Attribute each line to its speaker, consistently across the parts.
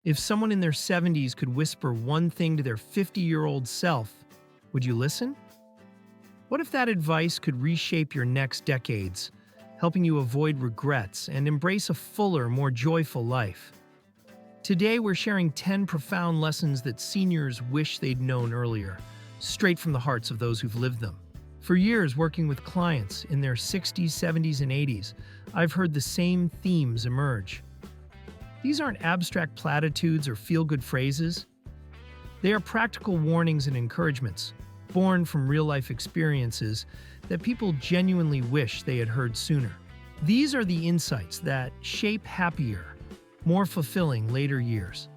Speaker 1: If someone in their 70s could whisper one thing to their 50-year-old self, would you listen? What if that advice could reshape your next decades, helping you avoid regrets and embrace a fuller, more joyful life? Today, we're sharing 10 profound lessons that seniors wish they'd known earlier, straight from the hearts of those who've lived them. For years, working with clients in their 60s, 70s, and 80s, I've heard the same themes emerge. These aren't abstract platitudes or feel-good phrases. They are practical warnings and encouragements, born from real-life experiences that people genuinely wish they had heard sooner. These are the insights that shape happier, more fulfilling later years.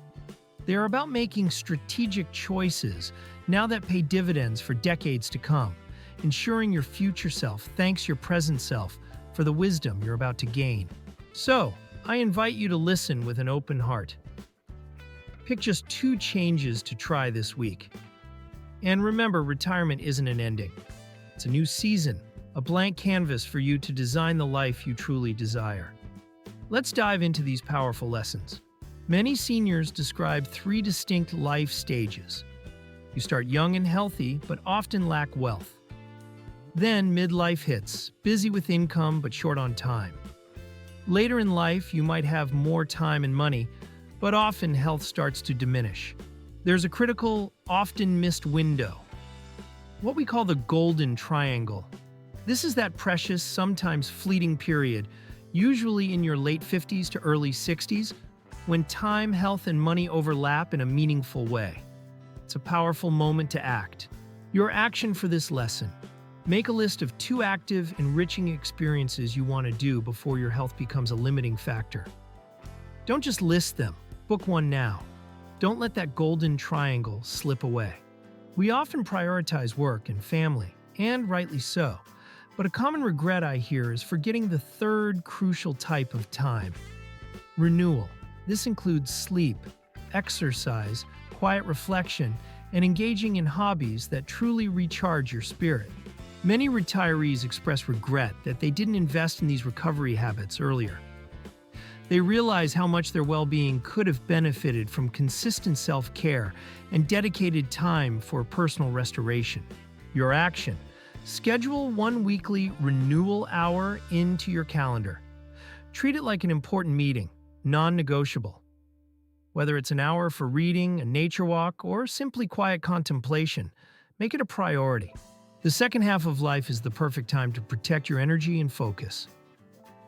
Speaker 1: They are about making strategic choices now that pay dividends for decades to come, ensuring your future self thanks your present self for the wisdom you're about to gain. So, I invite you to listen with an open heart. Pick just 2 changes to try this week. And remember, retirement isn't an ending. It's a new season, a blank canvas for you to design the life you truly desire. Let's dive into these powerful lessons. Many seniors describe 3 distinct life stages. You start young and healthy, but often lack wealth. Then midlife hits, busy with income but short on time. Later in life, you might have more time and money, but often health starts to diminish. There's a critical, often missed window, what we call the golden triangle. This is that precious, sometimes fleeting period, usually in your late 50s to early 60s, when time, health, and money overlap in a meaningful way. It's a powerful moment to act. Your action for this lesson: make a list of 2 active, enriching experiences you want to do before your health becomes a limiting factor. Don't just list them, book one now. Don't let that golden triangle slip away. We often prioritize work and family, and rightly so. But a common regret I hear is forgetting the 3rd crucial type of time: renewal. This includes sleep, exercise, quiet reflection, and engaging in hobbies that truly recharge your spirit. Many retirees express regret that they didn't invest in these recovery habits earlier. They realize how much their well-being could have benefited from consistent self-care and dedicated time for personal restoration. Your action: schedule 1 weekly renewal hour into your calendar. Treat it like an important meeting, non-negotiable. Whether it's an hour for reading, a nature walk, or simply quiet contemplation, make it a priority. The second half of life is the perfect time to protect your energy and focus.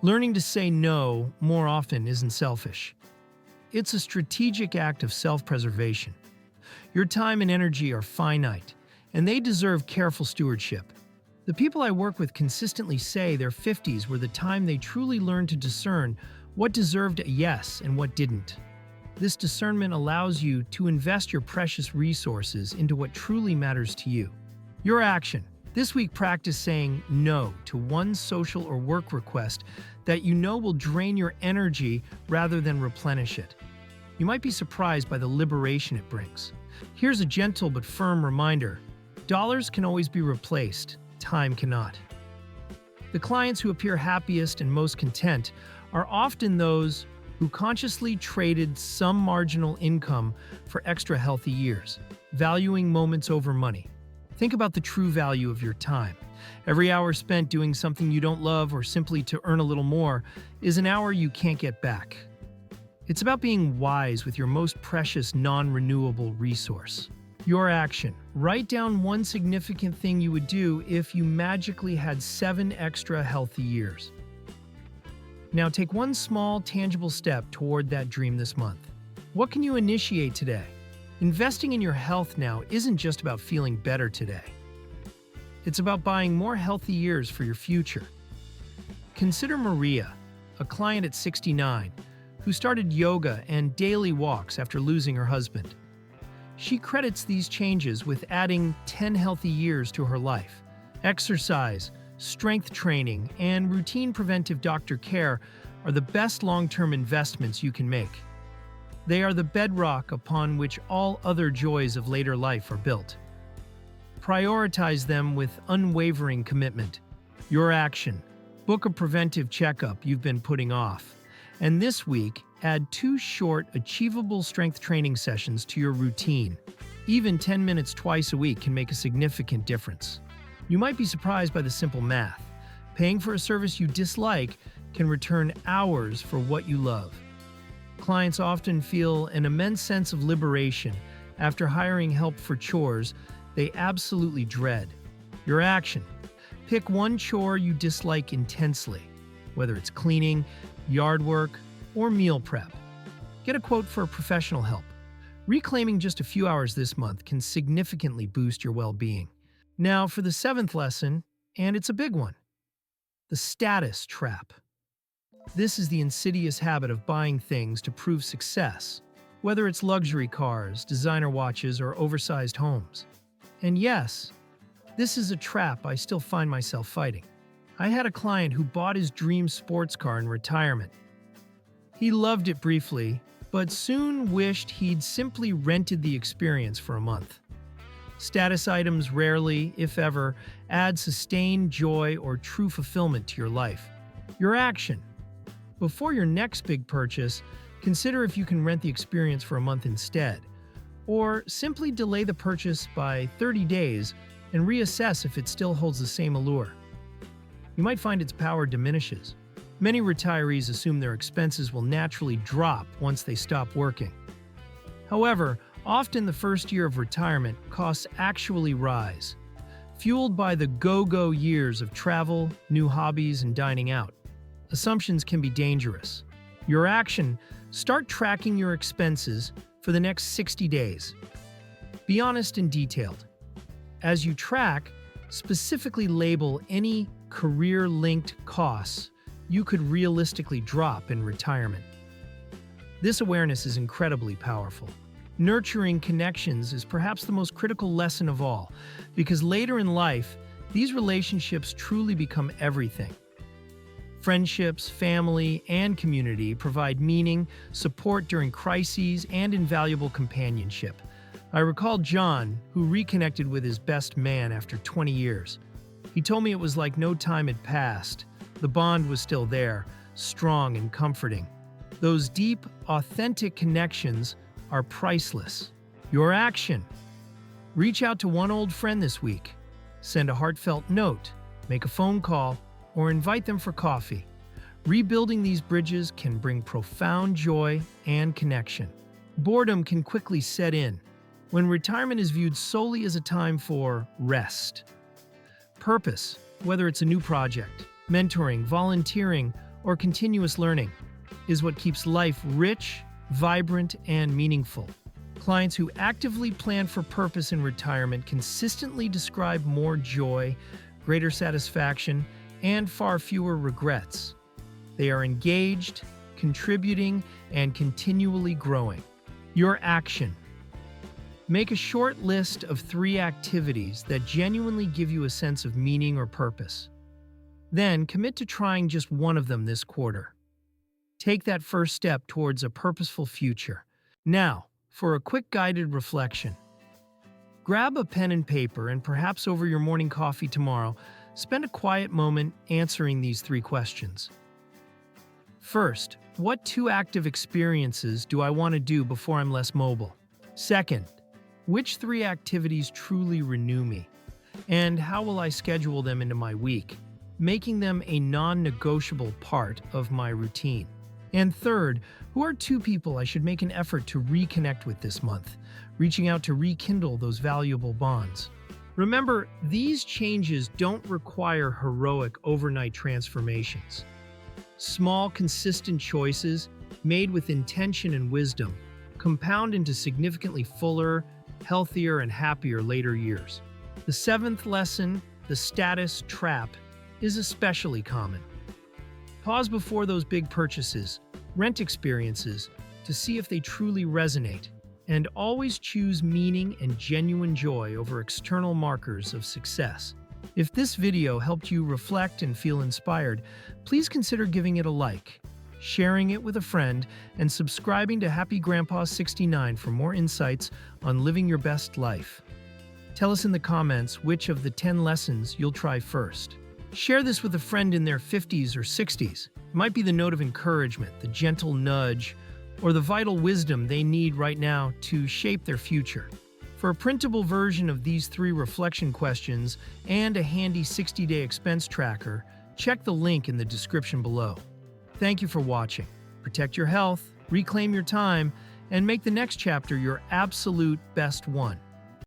Speaker 1: Learning to say no more often isn't selfish. It's a strategic act of self-preservation. Your time and energy are finite, and they deserve careful stewardship. The people I work with consistently say their 50s were the time they truly learned to discern what deserved a yes and what didn't. This discernment allows you to invest your precious resources into what truly matters to you. Your action: this week, practice saying no to one social or work request that you know will drain your energy rather than replenish it. You might be surprised by the liberation it brings. Here's a gentle but firm reminder: dollars can always be replaced, time cannot. The clients who appear happiest and most content are often those who consciously traded some marginal income for extra healthy years, valuing moments over money. Think about the true value of your time. Every hour spent doing something you don't love or simply to earn a little more is an hour you can't get back. It's about being wise with your most precious non-renewable resource. Your action: write down one significant thing you would do if you magically had 7 extra healthy years. Now take one small, tangible step toward that dream this month. What can you initiate today? Investing in your health now isn't just about feeling better today. It's about buying more healthy years for your future. Consider Maria, a client at 69, who started yoga and daily walks after losing her husband. She credits these changes with adding 10 healthy years to her life. Exercise, strength training, and routine preventive doctor care are the best long-term investments you can make. They are the bedrock upon which all other joys of later life are built. Prioritize them with unwavering commitment. Your action: book a preventive checkup you've been putting off. And this week, add 2 short, achievable strength training sessions to your routine. Even 10 minutes twice a week can make a significant difference. You might be surprised by the simple math. Paying for a service you dislike can return hours for what you love. Clients often feel an immense sense of liberation after hiring help for chores they absolutely dread. Your action: pick one chore you dislike intensely, whether it's cleaning, yard work, or meal prep. Get a quote for professional help. Reclaiming just a few hours this month can significantly boost your well-being. Now for the 7th lesson, and it's a big one: the status trap. This is the insidious habit of buying things to prove success, whether it's luxury cars, designer watches, or oversized homes. And yes, this is a trap I still find myself fighting. I had a client who bought his dream sports car in retirement. He loved it briefly, but soon wished he'd simply rented the experience for a month. Status items rarely, if ever, add sustained joy or true fulfillment to your life. Your action: before your next big purchase, consider if you can rent the experience for a month instead, or simply delay the purchase by 30 days and reassess if it still holds the same allure. You might find its power diminishes. Many retirees assume their expenses will naturally drop once they stop working. However, often the first year of retirement costs actually rise, fueled by the go-go years of travel, new hobbies, and dining out. Assumptions can be dangerous. Your action: start tracking your expenses for the next 60 days. Be honest and detailed. As you track, specifically label any career-linked costs you could realistically drop in retirement. This awareness is incredibly powerful. Nurturing connections is perhaps the most critical lesson of all, because later in life, these relationships truly become everything. Friendships, family, and community provide meaning, support during crises, and invaluable companionship. I recall John, who reconnected with his best man after 20 years. He told me it was like no time had passed. The bond was still there, strong and comforting. Those deep, authentic connections are priceless. Your action: reach out to one old friend this week. Send a heartfelt note, make a phone call, or invite them for coffee. Rebuilding these bridges can bring profound joy and connection. Boredom can quickly set in when retirement is viewed solely as a time for rest. Purpose, whether it's a new project, mentoring, volunteering, or continuous learning, is what keeps life rich, vibrant, and meaningful. Clients who actively plan for purpose in retirement consistently describe more joy, greater satisfaction, and far fewer regrets. They are engaged, contributing, and continually growing. Your action: make a short list of 3 activities that genuinely give you a sense of meaning or purpose. Then commit to trying just one of them this quarter. Take that first step towards a purposeful future. Now, for a quick guided reflection. Grab a pen and paper, and perhaps over your morning coffee tomorrow, spend a quiet moment answering these 3 questions. First, what 2 active experiences do I want to do before I'm less mobile? Second, which 3 activities truly renew me? And how will I schedule them into my week, making them a non-negotiable part of my routine? And third, who are 2 people I should make an effort to reconnect with this month, reaching out to rekindle those valuable bonds? Remember, these changes don't require heroic overnight transformations. Small, consistent choices, made with intention and wisdom, compound into significantly fuller, healthier, and happier later years. The 7th lesson, the status trap, is especially common. Pause before those big purchases, rent experiences, to see if they truly resonate, and always choose meaning and genuine joy over external markers of success. If this video helped you reflect and feel inspired, please consider giving it a like, sharing it with a friend, and subscribing to Happy Grandpa 69 for more insights on living your best life. Tell us in the comments which of the 10 lessons you'll try first. Share this with a friend in their 50s or 60s. It might be the note of encouragement, the gentle nudge, or the vital wisdom they need right now to shape their future? For a printable version of these 3 reflection questions and a handy 60-day expense tracker, check the link in the description below. Thank you for watching. Protect your health, reclaim your time, and make the next chapter your absolute best one.